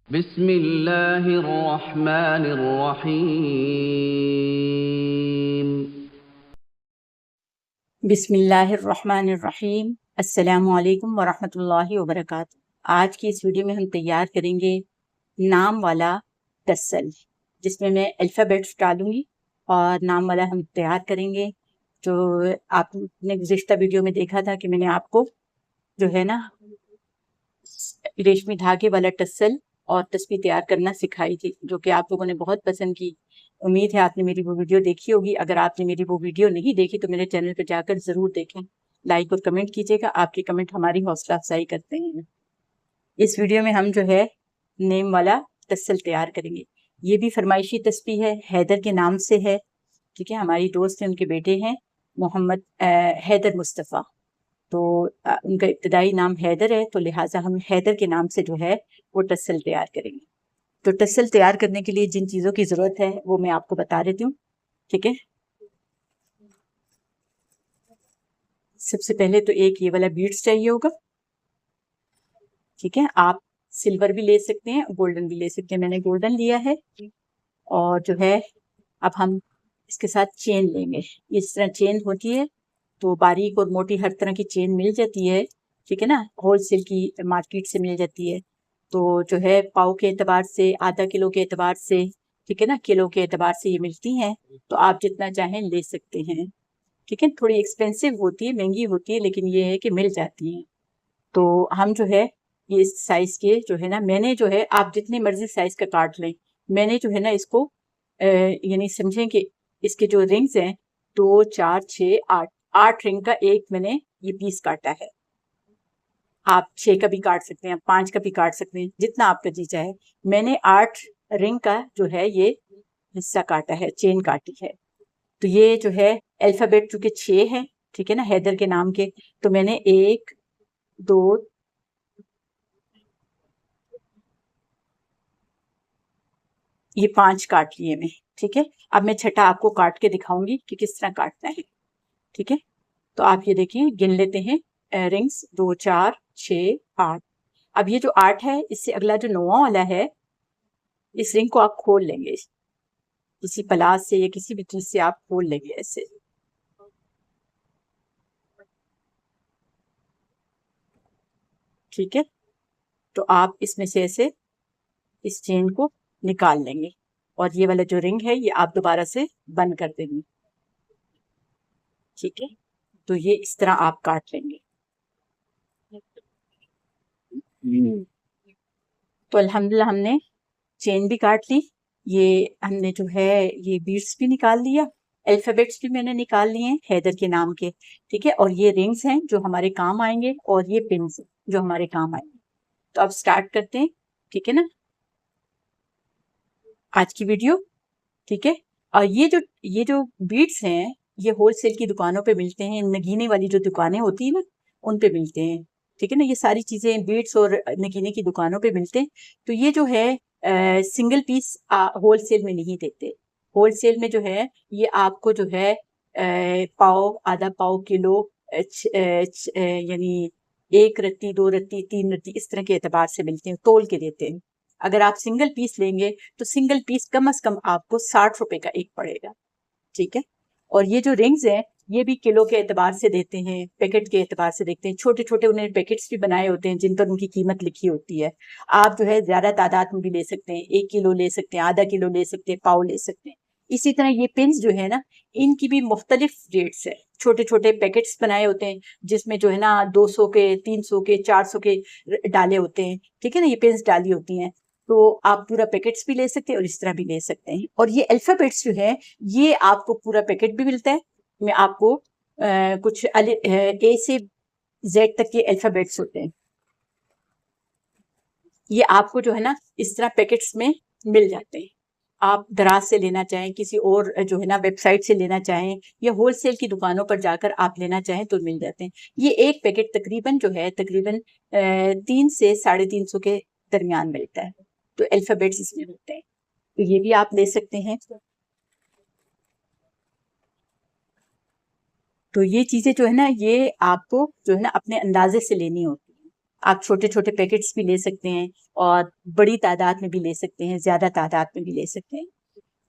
बिस्मिल्लाहिर्रहमानिर्रहीम। बिस्मिल्लाहिर्रहमानिर्रहीम। अस्सलामुअलैकुम वरहमतुल्लाहि वबरकातुहू। आज की इस वीडियो में हम तैयार करेंगे नाम वाला टसल, जिसमें मैं अल्फ़ाबेट्स डालूंगी और नाम वाला हम तैयार करेंगे। जो आपने गुज़िश्ता वीडियो में देखा था कि मैंने आपको जो है ना रेशमी धागे वाला टसल और तस्बीह तैयार करना सिखाई थी, जो कि आप लोगों ने बहुत पसंद की। उम्मीद है आपने मेरी वो वीडियो देखी होगी। अगर आपने मेरी वो वीडियो नहीं देखी तो मेरे चैनल पर जाकर ज़रूर देखें, लाइक और कमेंट कीजिएगा। आपके कमेंट हमारी हौसला अफजाई करते हैं। इस वीडियो में हम जो है नेम वाला टसल तैयार करेंगे। ये भी फरमाइशी तस्बीह है, हैदर के नाम से है। ठीक है, हमारी दोस्त हैं, उनके बेटे हैं मोहम्मद हैदर मुस्तफ़ा। तो उनका इब्तदाई नाम हैदर है, तो लिहाजा हम हैदर के नाम से जो है वो टसल तैयार करेंगे। तो टसल तैयार करने के लिए जिन चीज़ों की ज़रूरत है वो मैं आपको बता देती हूँ। ठीक है, सबसे पहले तो एक ये वाला बीड्स चाहिए होगा। ठीक है, आप सिल्वर भी ले सकते हैं, गोल्डन भी ले सकते हैं। मैंने गोल्डन लिया है। और जो है अब हम इसके साथ चेन लेंगे। इस तरह चेन होती है, तो बारीक और मोटी हर तरह की चेन मिल जाती है। ठीक है ना, होलसेल की मार्केट से मिल जाती है। तो जो है पाव के एतबार से, आधा किलो के एतबार से, ठीक है ना, किलो के एतबार से ये मिलती हैं। तो आप जितना चाहें ले सकते हैं। ठीक है, थोड़ी एक्सपेंसिव होती है, महंगी होती है, लेकिन ये है कि मिल जाती हैं। तो हम जो है ये साइज के जो है ना, मैंने जो है, आप जितनी मर्जी साइज का काट लें। मैंने जो है ना इसको यानी समझें कि इसके जो रिंग्स हैं 2 4 6 8, 8 रिंग का एक मैंने ये पीस काटा है। आप 6 का भी काट सकते हैं, 5 का भी काट सकते हैं, जितना आपका जी चाहे। मैंने 8 रिंग का जो है ये हिस्सा काटा है, चेन काटी है। तो ये जो है अल्फाबेट चूंकि 6 है, ठीक है ना, हैदर के नाम के, तो मैंने 1 2 ये 5 काट लिए मैं। ठीक है, अब मैं छठा आपको काट के दिखाऊंगी कि किस तरह काटना है। ठीक है, तो आप ये देखिए, गिन लेते हैं रिंग्स 2 4 6 8। अब ये जो 8 है, इससे अगला जो 9वां वाला है, इस रिंग को आप खोल लेंगे। किसी पलास से या किसी भी चीज से आप खोल लेंगे ऐसे। ठीक है, तो आप इसमें से ऐसे इस चेन को निकाल लेंगे और ये वाला जो रिंग है ये आप दोबारा से बंद कर देंगे। ठीक है, तो ये इस तरह आप काट लेंगे। तो अल्हम्दुलिल्लाह हमने चेन भी काट ली। ये हमने जो है ये बीड्स भी निकाल लिया, अल्फाबेट्स भी मैंने निकाल लिए हैं हैदर के नाम के। ठीक है, और ये रिंग्स हैं जो हमारे काम आएंगे, और ये पिन्स जो हमारे काम आएंगे। तो अब स्टार्ट करते हैं। ठीक है ना, आज की वीडियो। ठीक है, और ये जो बीड्स हैं, ये होलसेल की दुकानों पे मिलते हैं, नगीने वाली जो दुकानें होती है ना, उन पे मिलते हैं। ठीक है ना, ये सारी चीजें बीड्स और नगीने की दुकानों पे मिलते हैं। तो ये जो है सिंगल पीस होलसेल में नहीं देते। होलसेल में जो है ये आपको जो है पाव, आधा पाव, किलो, यानी 1 रत्ती, 2 रत्ती, 3 रत्ती, इस तरह के एतबार से मिलते हैं, तोल के देते हैं। अगर आप सिंगल पीस लेंगे तो सिंगल पीस कम से कम आपको 60 रुपए का एक पड़ेगा। ठीक है, और ये जो रिंग्स हैं ये भी किलो के एतबार से देते हैं, पैकेट के एतबार से देखते हैं। छोटे छोटे उन्हें पैकेट्स भी बनाए होते हैं जिन पर उनकी कीमत लिखी होती है। आप जो है ज्यादा तादाद में भी ले सकते हैं, 1 किलो ले सकते हैं, आधा किलो ले सकते हैं, पाव ले सकते हैं। इसी तरह ये पिन्स जो है ना, इनकी भी मुख्तलिफ रेट्स है। छोटे छोटे पैकेट्स बनाए होते हैं जिसमें जो है ना 200 के, 300 के, 400 के डाले होते हैं। ठीक है ना, ये पिन्स डाली होती हैं। तो आप पूरा पैकेट्स भी ले सकते हैं और इस तरह भी ले सकते हैं। और ये अल्फाबेट्स जो है ये आपको पूरा पैकेट भी मिलता है। में आपको कुछ ए से जेड तक के अल्फाबेट्स होते हैं। ये आपको जो है ना इस तरह पैकेट्स में मिल जाते हैं। आप दराज से लेना चाहें, किसी और जो है ना वेबसाइट से लेना चाहें, या होलसेल की दुकानों पर जाकर आप लेना चाहें तो मिल जाते हैं। ये एक पैकेट तकरीबन जो है तकरीबन 3 से 350 के दरमियान मिलता है। तो अल्फाबेट्स इसमें होते हैं, तो ये भी आप ले सकते हैं। तो ये चीजें जो है ना ये आपको जो है ना अपने अंदाजे से लेनी होती है। आप छोटे छोटे पैकेट्स भी ले सकते हैं और बड़ी तादाद में भी ले सकते हैं, ज़्यादा तादाद में भी ले सकते हैं।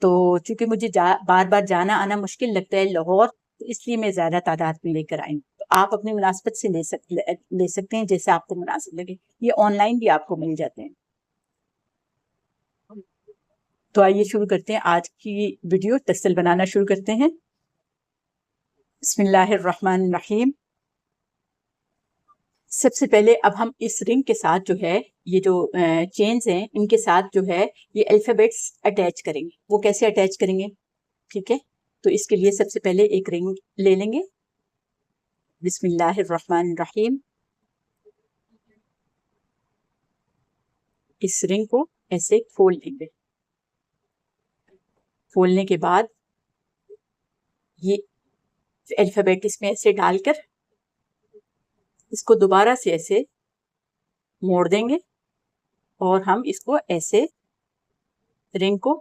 तो चूंकि मुझे बार बार जाना आना मुश्किल लगता है लाहौर, तो इसलिए मैं ज़्यादा तादाद में लेकर आई हूँ। तो आप अपनी मुनासिबत से ले सकते हैं, जैसे आपको मुनासिब लगे। ये ऑनलाइन भी आपको मिल जाते हैं। तो आइए शुरू करते हैं आज की वीडियो। तसल बनाना शुरू करते हैं। बिस्मिल्लाहिर्रहमानिर्रहीम। सबसे पहले अब हम इस रिंग के साथ जो है, ये जो चेन्स हैं, इनके साथ जो है ये अल्फ़ाबेट्स अटैच करेंगे। वो कैसे अटैच करेंगे, ठीक है? तो इसके लिए सबसे पहले एक रिंग ले लेंगे। बिस्मिल्लाहिर्रहमानिर्रहीम। इस रिंग को ऐसे खोल लेंगे। खोलने के बाद ये अल्फ़ाबेट इसमें ऐसे डालकर इसको दोबारा से ऐसे मोड़ देंगे और हम इसको ऐसे रिंग को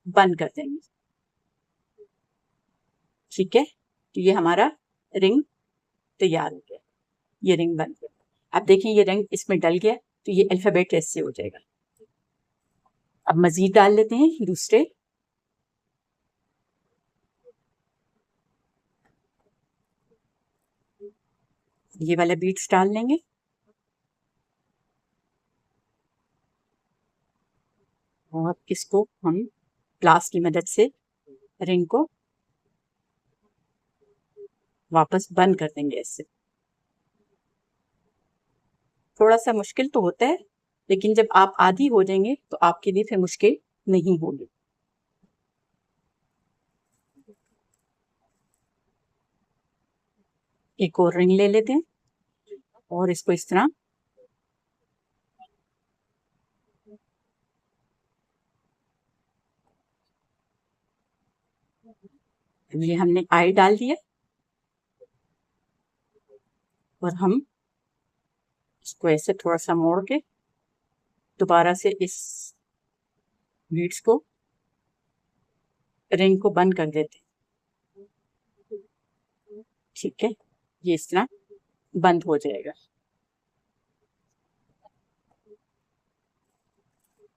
बंद कर देंगे, ठीक है? तो ये हमारा रिंग तैयार हो गया। ये रिंग बन गया। अब देखें ये रिंग इसमें डल गया, तो ये अल्फ़ाबेट ऐसे हो जाएगा। अब मजीद डाल लेते हैं दूसरे। ये वाला बीट्स डाल लेंगे। और इसको हम ग्लास की मदद से रिंग को वापस बंद कर देंगे ऐसे। थोड़ा सा मुश्किल तो होता है, लेकिन जब आप आदी हो जाएंगे तो आपके लिए फिर मुश्किल नहीं होगी। एक और रिंग ले लेते हैं और इसको इस तरह ये हमने आई डाल दिया और हम इसको ऐसे थोड़ा सा मोड़ के दोबारा से इस बीड्स को रिंग को बंद कर देते हैं, ठीक है? ये इस तरह बंद हो जाएगा।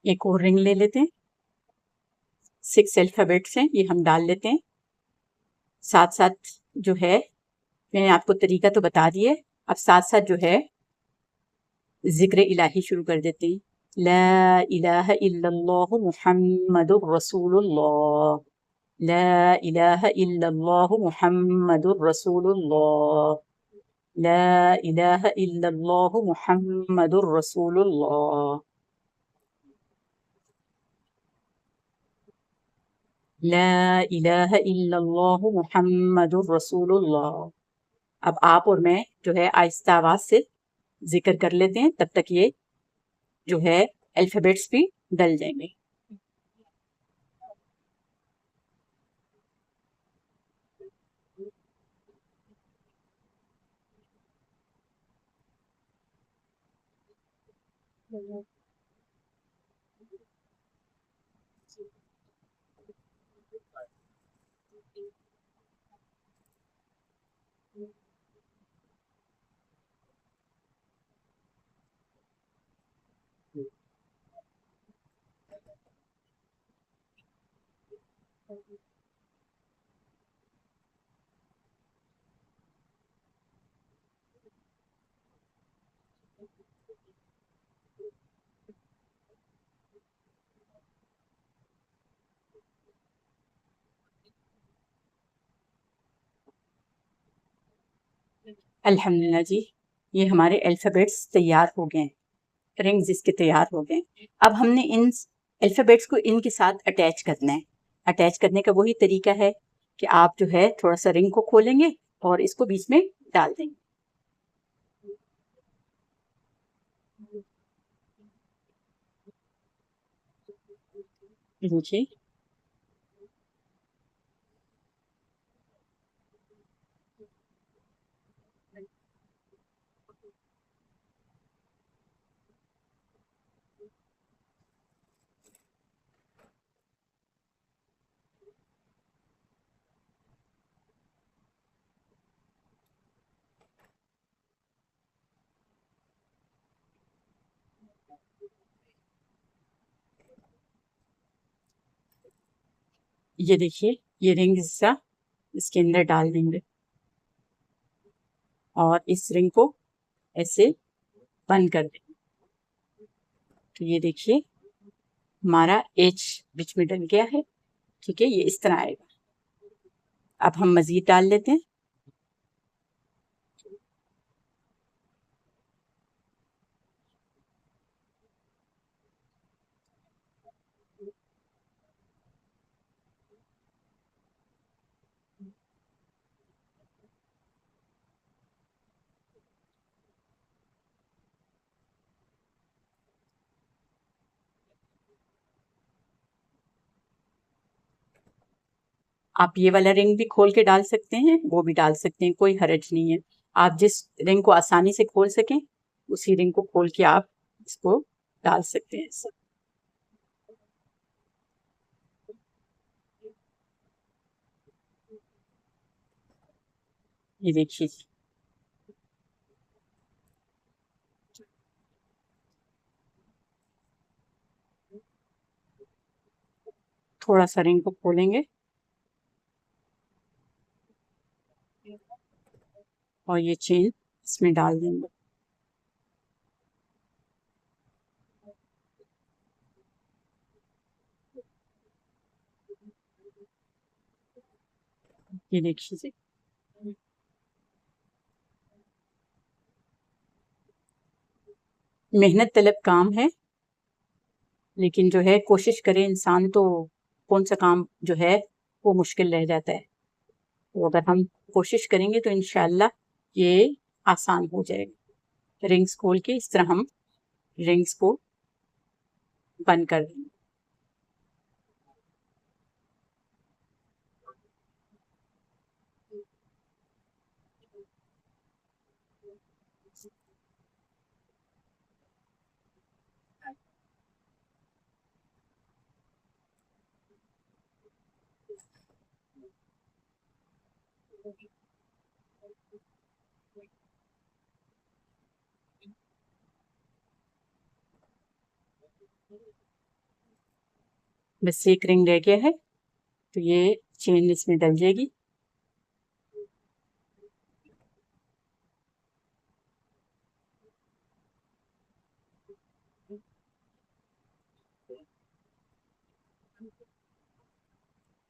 एक और रिंग ले लेते हैं। 6 अल्फ़ाबेट्स हैं, ये हम डाल लेते हैं। साथ साथ जो है, मैंने आपको तरीका तो बता दिया है, अब साथ साथ जो है जिक्र इलाही शुरू कर देते हैं। ला इलाहा इल्लल्लाहु मुहम्मदुर रसूलुल्लाह। ला इलाहा इल्लल्लाहु मुहम्मदुर रसूलुल्लाह। ला इलाहा इल्लल्लाहु मुहम्मदुर रसूलुल्लाह। ला इलाहा इल्लल्लाहु मुहम्मदुर रसूलुल्लाह। अब आप और मैं जो है आहिस्ता आवाज से जिक्र कर लेते हैं, तब तक ये जो है अल्फ़ाबेट्स भी डल जाएंगे। अल्हम्दुलिल्लाह जी, ये हमारे अल्फ़ाबेट्स तैयार हो गए हैं। रिंग्स इसके तैयार हो गए हैं। अब हमने इन अल्फ़ाबेट्स को इनके साथ अटैच करना है। अटैच करने का वही तरीका है कि आप जो है थोड़ा सा रिंग को खोलेंगे और इसको बीच में डाल देंगे। जी। ये देखिए, ये रिंग सा इसके अंदर डाल देंगे और इस रिंग को ऐसे बंद कर देंगे। तो ये देखिए हमारा एच बीच में डल गया है। ठीक है, ये इस तरह आएगा। अब हम मजीद डाल लेते हैं। आप ये वाला रिंग भी खोल के डाल सकते हैं, वो भी डाल सकते हैं, कोई हर्ज नहीं है। आप जिस रिंग को आसानी से खोल सकें उसी रिंग को खोल के आप इसको डाल सकते हैं। ये देखिए जी। थोड़ा सा रिंग को खोलेंगे और ये चेन इसमें डाल देंगे। ये देखिए जी। मेहनत तलब काम है, लेकिन जो है कोशिश करे इंसान तो कौन सा काम जो है वो मुश्किल रह जाता है। तो अगर हम कोशिश करेंगे तो इंशाल्लाह ये आसान हो जाएगा। रिंग्स खोल के इस तरह हम रिंग्स को बंद कर देंगे। बस एक रिंग रह गया है, तो ये चेन इसमें डल जाएगी।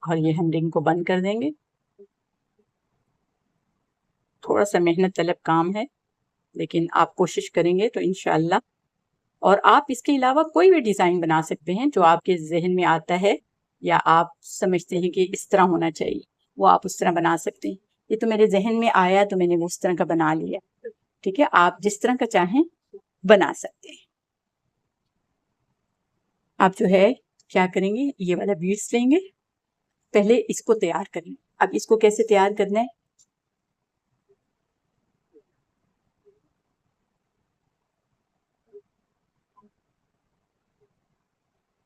और ये हम रिंग को बंद कर देंगे। थोड़ा सा मेहनत तलब काम है, लेकिन आप कोशिश करेंगे तो इंशाल्लाह। और आप इसके अलावा कोई भी डिज़ाइन बना सकते हैं जो आपके जहन में आता है या आप समझते हैं कि इस तरह होना चाहिए, वो आप उस तरह बना सकते हैं। ये तो मेरे जहन में आया तो मैंने वो उस तरह का बना लिया। ठीक है, आप जिस तरह का चाहें बना सकते हैं। आप जो है क्या करेंगे, ये वाला बीड्स लेंगे, पहले इसको तैयार करेंगे। अब इसको कैसे तैयार करना है,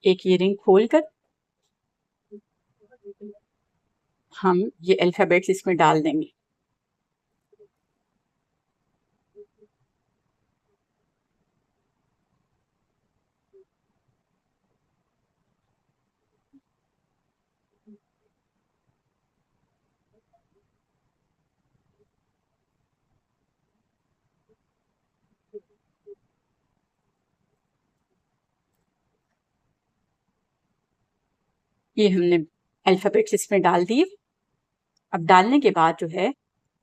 एक ये रिंग खोल कर हम ये अल्फ़ाबेट्स इसमें डाल देंगे। ये हमने अल्फ़ाबेट्स इसमें डाल दिए। अब डालने के बाद जो है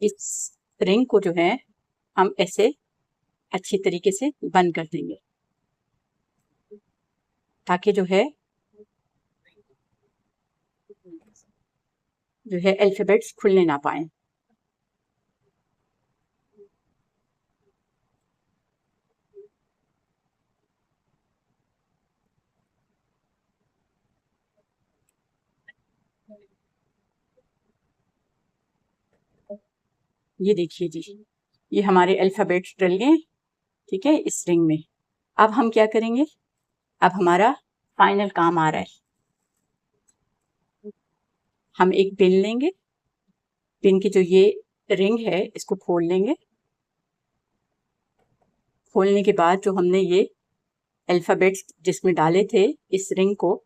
इस रिंग को जो है हम ऐसे अच्छी तरीके से बंद कर देंगे, ताकि जो है अल्फ़ाबेट्स खुलने ना पाए। ये देखिए जी, ये हमारे अल्फ़ाबेट्स डल गए। ठीक है, इस रिंग में। अब हम क्या करेंगे, अब हमारा फाइनल काम आ रहा है। हम एक पिन लेंगे, पिन की जो ये रिंग है इसको खोल लेंगे। खोलने के बाद जो हमने ये अल्फ़ाबेट्स जिसमें डाले थे इस रिंग को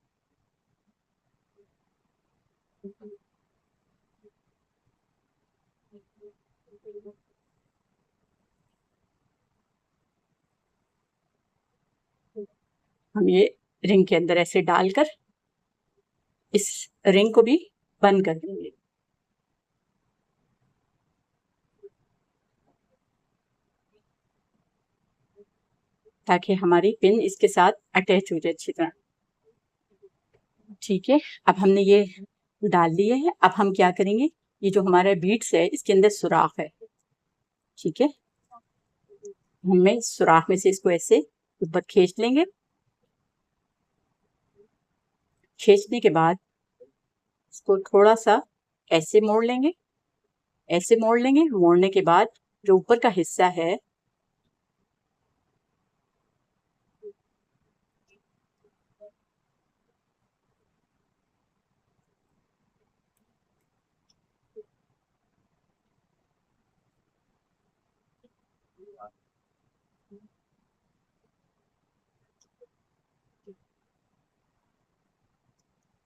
हम ये रिंग के अंदर ऐसे डालकर इस रिंग को भी बंद कर देंगे। ताकि हमारी पिन इसके साथ अटैच हो जाए अच्छी तरह। ठीक है, अब हमने ये डाल लिए है। अब हम क्या करेंगे, ये जो हमारा बीड्स है इसके अंदर सुराख है। ठीक है, हमें सुराख में से इसको ऐसे ऊपर खींच लेंगे। खींचने के बाद इसको थोड़ा सा ऐसे मोड़ लेंगे, ऐसे मोड़ लेंगे। मोड़ने के बाद जो ऊपर का हिस्सा है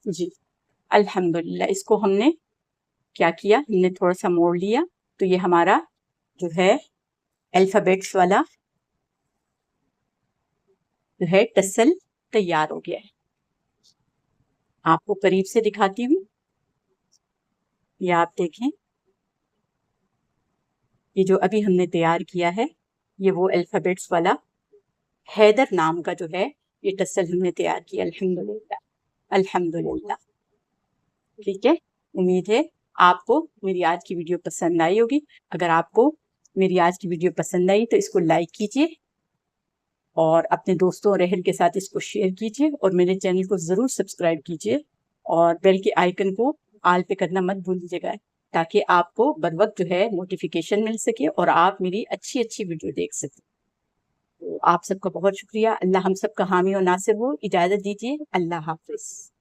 जी, अल्हम्दुलिल्लाह इसको हमने क्या किया, हमने थोड़ा सा मोड़ लिया तो ये हमारा जो है अल्फाबेट्स वाला जो है टसल तैयार हो गया है। आपको करीब से दिखाती हूँ, ये आप देखें, ये जो अभी हमने तैयार किया है ये वो अल्फाबेट्स वाला हैदर नाम का जो है ये टसल हमने तैयार किया। अल्हम्दुलिल्लाह अल्हम्दुलिल्लाह। ठीक है, उम्मीद है आपको मेरी आज की वीडियो पसंद आई होगी। अगर आपको मेरी आज की वीडियो पसंद आई तो इसको लाइक कीजिए और अपने दोस्तों और अहल के साथ इसको शेयर कीजिए और मेरे चैनल को ज़रूर सब्सक्राइब कीजिए और बेल के आइकन को आल पे करना मत भूलिएगा, ताकि आपको बर वक्त जो है नोटिफिकेशन मिल सके और आप मेरी अच्छी अच्छी वीडियो देख सकें। तो आप सबका बहुत शुक्रिया। अल्लाह हम सबका हामी और नासिर हो। इजाज़त दीजिए। अल्लाह हाफिज़।